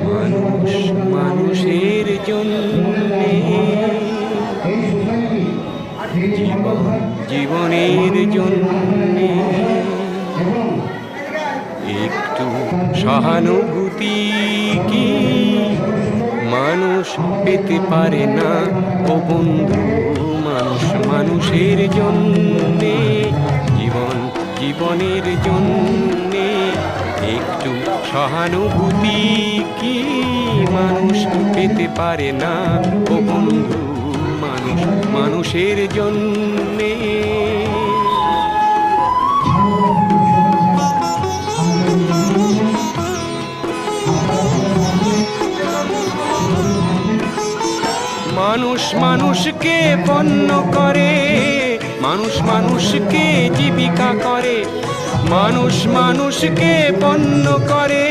মানুষ মানুষের জন্যে, জীবনের জন্যে একটু সহানুভূতি কি মানুষ পেতে পারে না ও বন্ধু? মানুষ মানুষের জন্যে, জীবনের জন্যে একটু সহানুভূতি কি মানুষ পেতে পারে না ও বন্ধু? মানুষ মানুষের জন্যে। মানুষ মানুষকে পণ্য করে, মানুষ মানুষকে জীবিকা করে, মানুষ মানুষকে পণ্য করে,